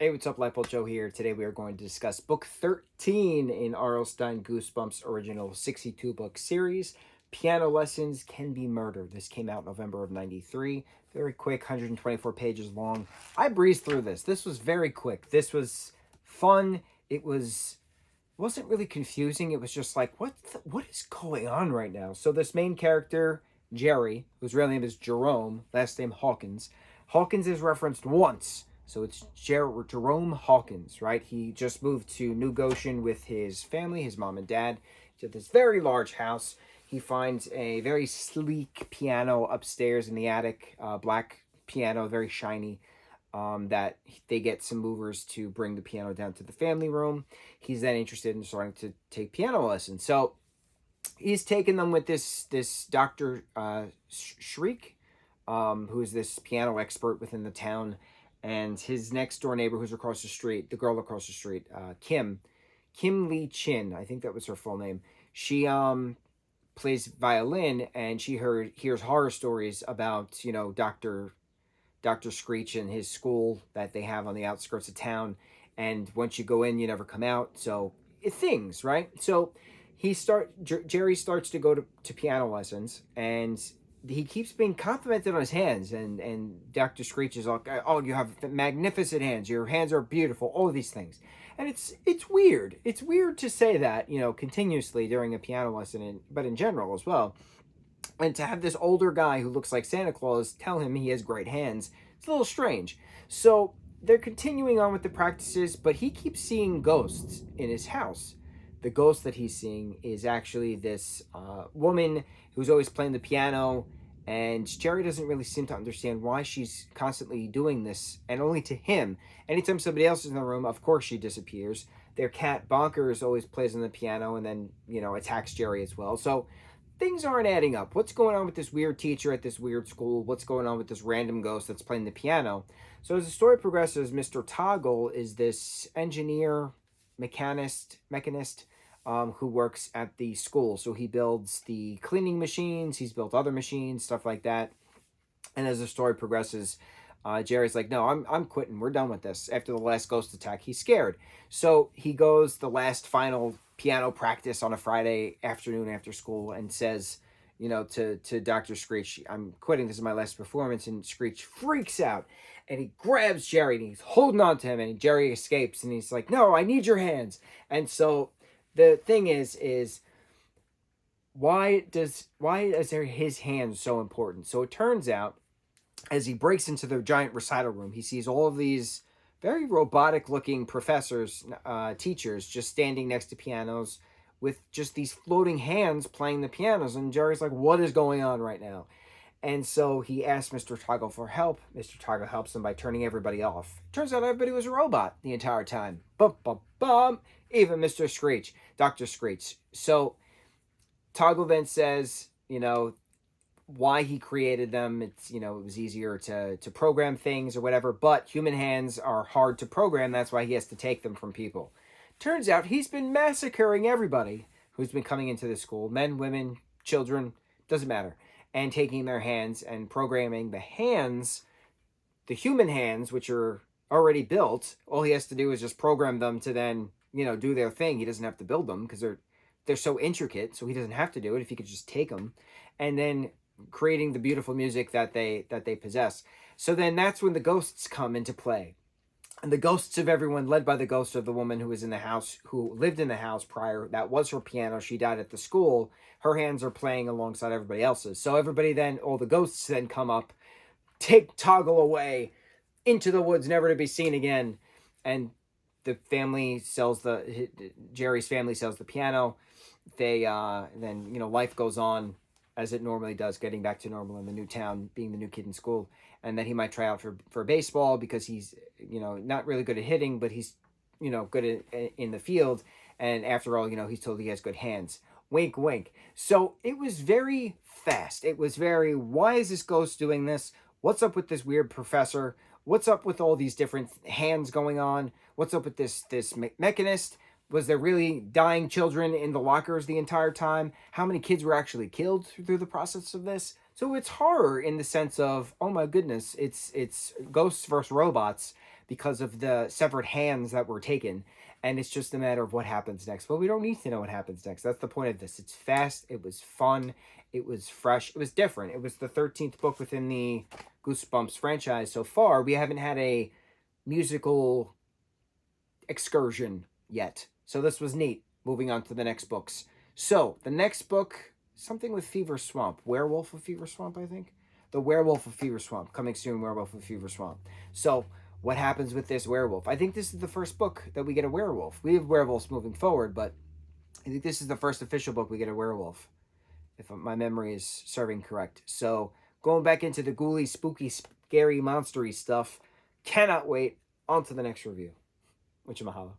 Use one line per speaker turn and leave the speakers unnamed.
Hey, what's up, lightboltjoe here. Today we are going to discuss book 13 in R.L. Stine Goosebumps original 62-book series, Piano Lessons Can Be Murder. This came out November of 93. Very quick, 124 pages long. I breezed through this. This was very quick. This was fun. Wasn't really confusing. It was just like, what is going on right now? So this main character, Jerry, whose real name is Jerome, last name Hawkins. Hawkins is referenced once. So it's Jerome Hawkins, right? He just moved to New Goshen with his family, his mom and dad, to this very large house. He finds a very sleek piano upstairs in the attic, black piano, very shiny, that they get some movers to bring the piano down to the family room. He's then interested in starting to take piano lessons. So he's taken them with this Dr. Shriek, who is this piano expert within the town, and his next door neighbor who's across the street, the girl across the street, Kim Lee Chin, I think that was her full name. She plays violin, and she hears horror stories about, Dr. Screech and his school that they have on the outskirts of town. And once you go in, you never come out. So things, right? So Jerry starts to go to piano lessons, and he keeps being complimented on his hands. And Dr. Screech is like, "Oh, you have magnificent hands. Your hands are beautiful." All of these things, and it's weird. It's weird to say that, continuously during a piano lesson, but in general as well. And to have this older guy who looks like Santa Claus tell him he has great hands, it's a little strange. So they're continuing on with the practices, but he keeps seeing ghosts in his house. The ghost that he's seeing is actually this woman who's always playing the piano, and Jerry doesn't really seem to understand why she's constantly doing this, and only to him. Anytime somebody else is in the room, of course she disappears. Their cat Bonkers always plays on the piano and then, attacks Jerry as well. So things aren't adding up. What's going on with this weird teacher at this weird school? What's going on with this random ghost that's playing the piano? So as the story progresses, Mr. Toggle is this engineer, mechanist, who works at the school. So he builds the cleaning machines, he's built other machines, stuff like that. And as the story progresses, Jerry's like, "No, I'm quitting. We're done with this." After the last ghost attack, he's scared. So he goes the last final piano practice on a Friday afternoon after school and says, to Dr. Screech, "I'm quitting. This is my last performance." And Screech freaks out, and he grabs Jerry, and he's holding on to him, and Jerry escapes, and he's like, "No, I need your hands." And so the thing is why is his hands so important? So it turns out, as he breaks into the giant recital room, he sees all of these very robotic looking professors, teachers, just standing next to pianos with just these floating hands playing the pianos. And Jerry's like, "What is going on right now?" And so he asks Mr. Toggle for help. Mr. Toggle helps him by turning everybody off. Turns out everybody was a robot the entire time. Bum, bum, bum. Even Mr. Screech, Dr. Screech. So Toggle then says, why he created them. It's, it was easier to program things or whatever, but human hands are hard to program. That's why he has to take them from people. Turns out he's been massacring everybody who's been coming into the school, men, women, children, doesn't matter, and taking their hands and programming the hands, the human hands, which are already built. All he has to do is just program them to then, do their thing. He doesn't have to build them because they're so intricate, so he doesn't have to do it if he could just take them. And then creating the beautiful music that they possess. So then that's when the ghosts come into play. And the ghosts of everyone, led by the ghost of the woman who was in the house, who lived in the house prior, that was her piano. She died at the school. Her hands are playing alongside everybody else's. So everybody then, all the ghosts then come up, take Toggle away into the woods, never to be seen again. And the family Jerry's family sells the piano. They, then, life goes on as it normally does, getting back to normal in the new town, being the new kid in school. And then he might try out for baseball because he's, not really good at hitting, but he's, good in the field. And after all, he's told he has good hands. Wink, wink. So it was very fast. It was very, why is this ghost doing this? What's up with this weird professor? What's up with all these different hands going on? What's up with this mechanist? Was there really dying children in the lockers the entire time? How many kids were actually killed through the process of this? So it's horror in the sense of, oh my goodness, it's ghosts versus robots, because of the severed hands that were taken. And it's just a matter of what happens next. But we don't need to know what happens next. That's the point of this. It's fast. It was fun. It was fresh. It was different. It was the 13th book within the Goosebumps franchise so far. We haven't had a musical excursion yet. So this was neat. Moving on to the next books. So the next book, something with Fever Swamp. Werewolf of Fever Swamp, I think. The Werewolf of Fever Swamp. Coming soon, Werewolf of Fever Swamp. So what happens with this werewolf? I think this is the first book that we get a werewolf. We have werewolves moving forward, but I think this is the first official book we get a werewolf, if my memory is serving correct. So going back into the ghouly, spooky, scary, monstery stuff. Cannot wait. On to the next review. Mucho mahalo.